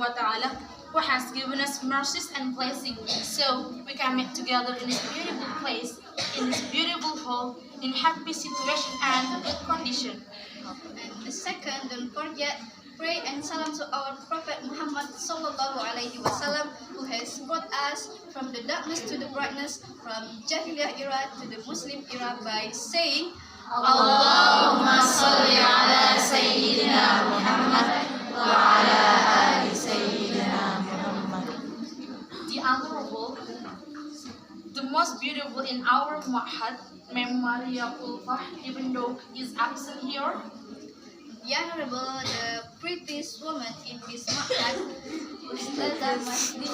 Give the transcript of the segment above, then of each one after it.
wa ta'ala, who has given us mercies and blessings, so we can meet together in this beautiful place, in this beautiful hall, in happy situation and good condition. And the second, don't forget, pray and salam to our Prophet Muhammad sallallahu alaihi wasallam, who has brought us from the darkness to the brightness, from Jahiliyah era to the Muslim era by saying, Allahumma salli ala Sayyidina Muhammad wa ala ali Sayyidina Muhammad. The Honorable, the most beautiful in our Muhad, Ma'am Maria Ulfah, even though is absent here. the Honorable, the prettiest woman in this Muhad, Ustazah Masdin.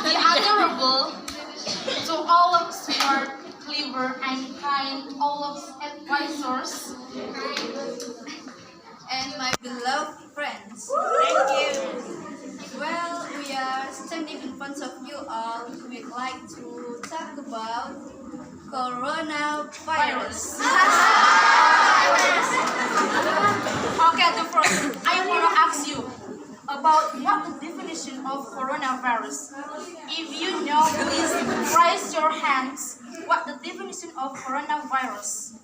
The Honorable, to all of smart, clever, and kind, all of advisors. And my beloved friends. Thank you. Well, we are standing in front of you all. We'd like to talk about coronavirus. Okay, the first, I want to ask you about what the definition of coronavirus. If you know, please raise your hands. What the definition of coronavirus?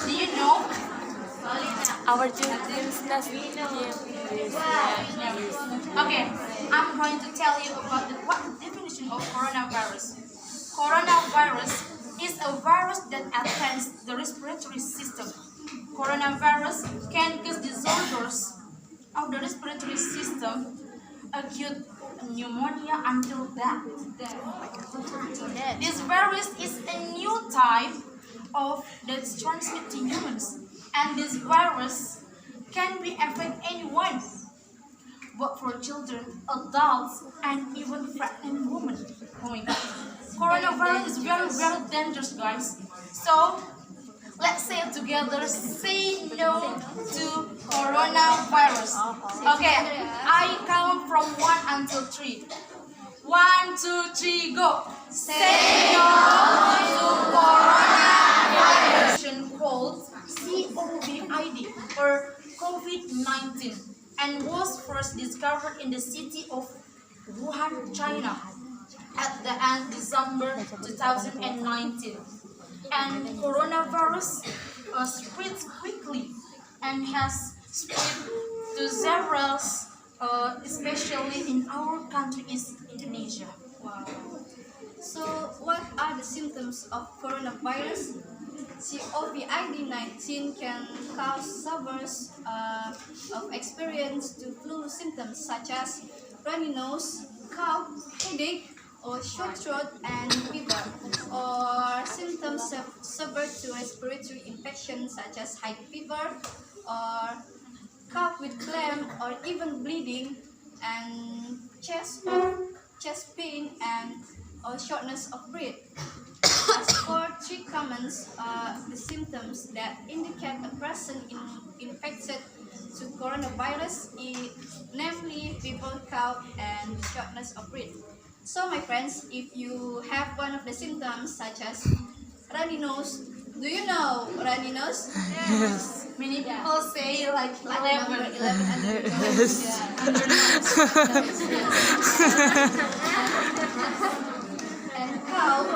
Do you know? Our students Okay, I'm going to tell you about what the definition of coronavirus. Coronavirus is a virus that attacks the respiratory system. Coronavirus can cause disorders of the respiratory system, acute pneumonia until death. This virus is a new type of that's transmitted to humans, and this virus can be affect anyone, but for children, adults, and even pregnant women. Oh my God. Coronavirus is very, very dangerous, guys. So let's say it together, say no to coronavirus. Okay, I count from 1 until 3. 1, 2, 3, go. Say no to coronavirus. Called COVID or COVID-19, and was first discovered in the city of Wuhan, China, at the end December 2019. And coronavirus spreads quickly and has spread to several, especially in our country is Indonesia. Wow. So, what are the symptoms of coronavirus? COVID-19 can cause sufferers of experience to flu symptoms such as runny nose, cough, headache, or short throat and fever, or symptoms suffered to respiratory infections such as high fever, or cough with phlegm, or even bleeding, and chest pain, and or shortness of breath. As for three common the symptoms that indicate a person infected to coronavirus, namely fever, cough, and shortness of breath. So, my friends, if you have one of the symptoms such as runny nose, do you know runny nose? Yes. Many people say like 11. 11 under the nose. Yes. Yeah, under the nose. And cough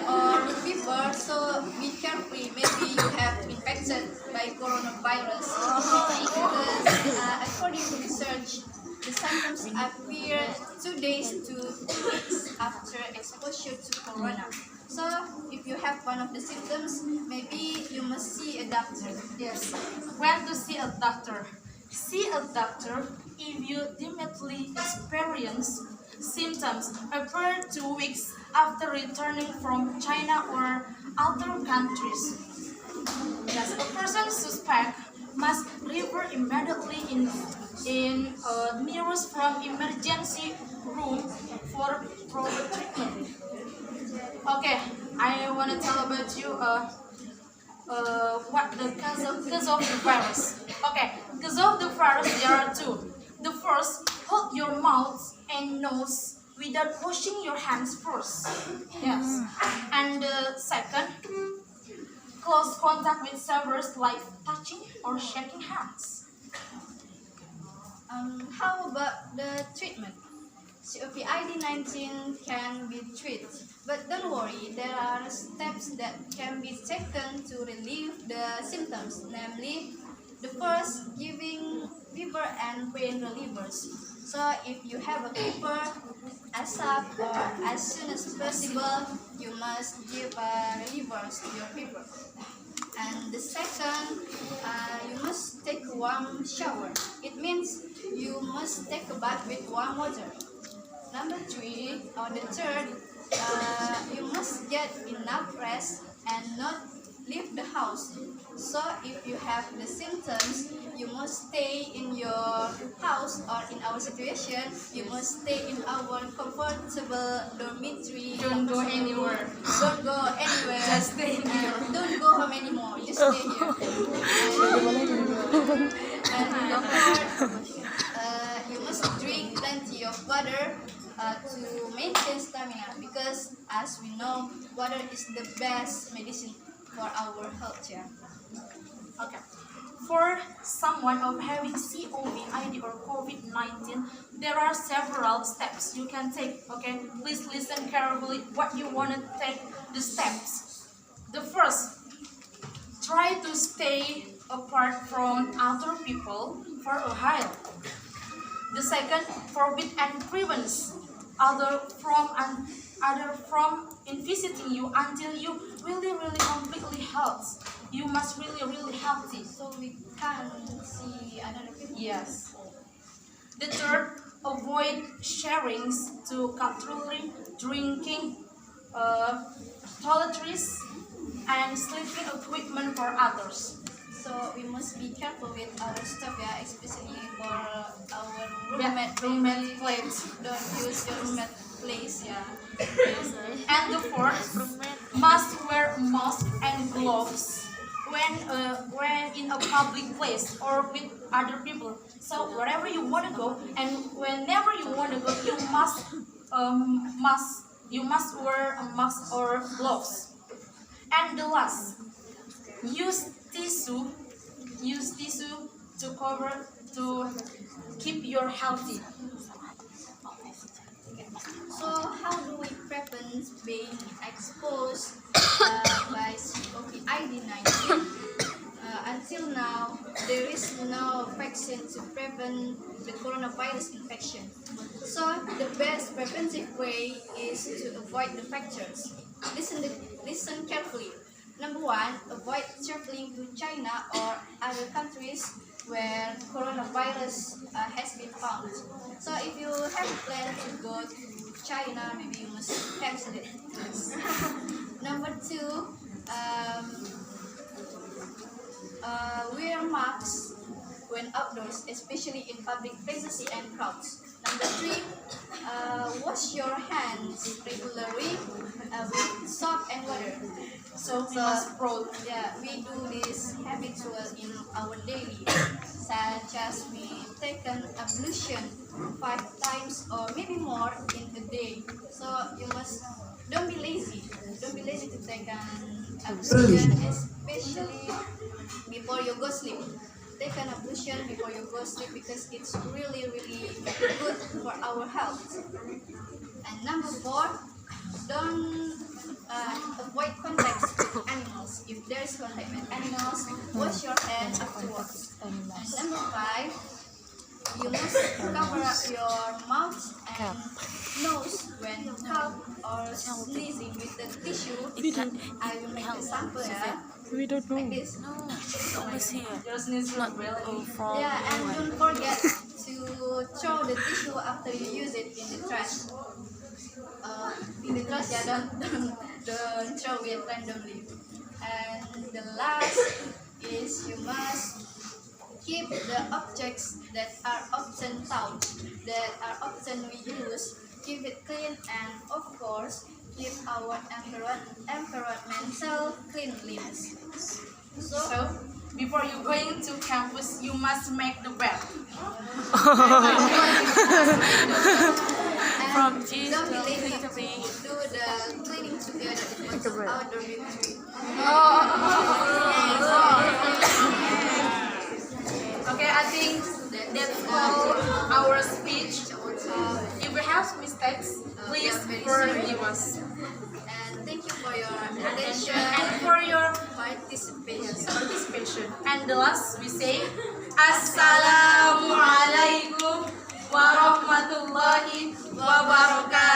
or fever, so be careful. Maybe you have infected by coronavirus. Because according to research, the symptoms appear 2 days to 2 weeks after exposure to corona. So, if you have one of the symptoms, maybe you must see a doctor. Yes. When to see a doctor? See a doctor if you immediately experience symptoms appear 2 weeks after returning from China or other countries. Yes, a person suspect must refer immediately in nearest from emergency room for proper treatment. Okay, I want to tell about you what the cause of the virus. Okay, cause of the virus there are two. The first, hold your mouth and nose without washing your hands first. Yes. And the second, close contact with sufferers like touching or shaking hands. How about the treatment? COVID-19 can be treated, but don't worry, there are steps that can be taken to relieve the symptoms, namely, the first, giving fever and pain relievers. So if you have a fever, ASAP or as soon as possible, you must give relievers to your fever. And the second, you must take a warm shower. It means you must take a bath with warm water. Number 3, or the third, you must get enough rest and not leave the house. So if you have the symptoms, you must stay in your house, or in our situation, you must stay in our comfortable dormitory. Don't go anywhere. Don't go anywhere. Just stay here. Don't go home anymore. Just stay here. And number 4, you must drink plenty of water to maintain stamina, because as we know, water is the best medicine for our health. Yeah. Okay. For someone of having COVID or COVID-19, there are several steps you can take. Okay, please listen carefully what you want to take the steps. The first, try to stay apart from other people for a while. The second, forbid and prevent other from visiting you until you really completely healthy. You must really healthy. So we can't see another people. Yes. The third, avoid sharings to cutlery, drinking, toiletries, and sleeping equipment for others. So we must be careful with our stuff, yeah, especially for our Yeah, roommate plates. Don't use your roommate place, yeah. And the fourth, must wear mask and gloves when in a public place or with other people. So wherever you want to go and whenever you want to go, you must wear a mask or gloves. And the last, use tissue to keep you healthy. So how do we prevent being exposed by COVID-19? Until now, there is no vaccine to prevent the coronavirus infection. So the best preventive way is to avoid the factors. Listen carefully. Number 1, avoid traveling to China or other countries where coronavirus has been found. So if you have a plan to go to China, maybe you must cancel it. Number 2, wear masks when outdoors, especially in public places and crowds. Number 3, wash your hands regularly with soap and water. So we must Yeah, we do this habitual in our daily, such as we take an ablution 5 times or maybe more in a day. So you must don't be lazy. Don't be lazy to take an ablution, especially before you go sleep. Take an ablution before you go sleep because it's really good for our health. And number 4, don't avoid contact with animals. If there is contact with animals, wash your hands afterwards. And number 5, you must cover up your mouth and nose when you cough or sneezing with the tissue. I will make a sample, yeah. We don't know. Like this. No, it's always here. Just needs Not really. from. Yeah, and don't forget to throw the tissue after you use it in the trash. Yeah, don't throw it randomly. And the last is you must keep the objects that are often touched, that are often we use, keep it clean, and of course, keep our environmental cleanliness. So before you going to campus, you must make the bed. And From G Don't be to lazy to to B. do the cleaning together. It was our dormitory. Okay, I think that's all our speech. If we have mistakes, please forgive us. And thank you for your attention And for your participation. And the last we say, Assalamualaikum warahmatullahi wabarakatuh.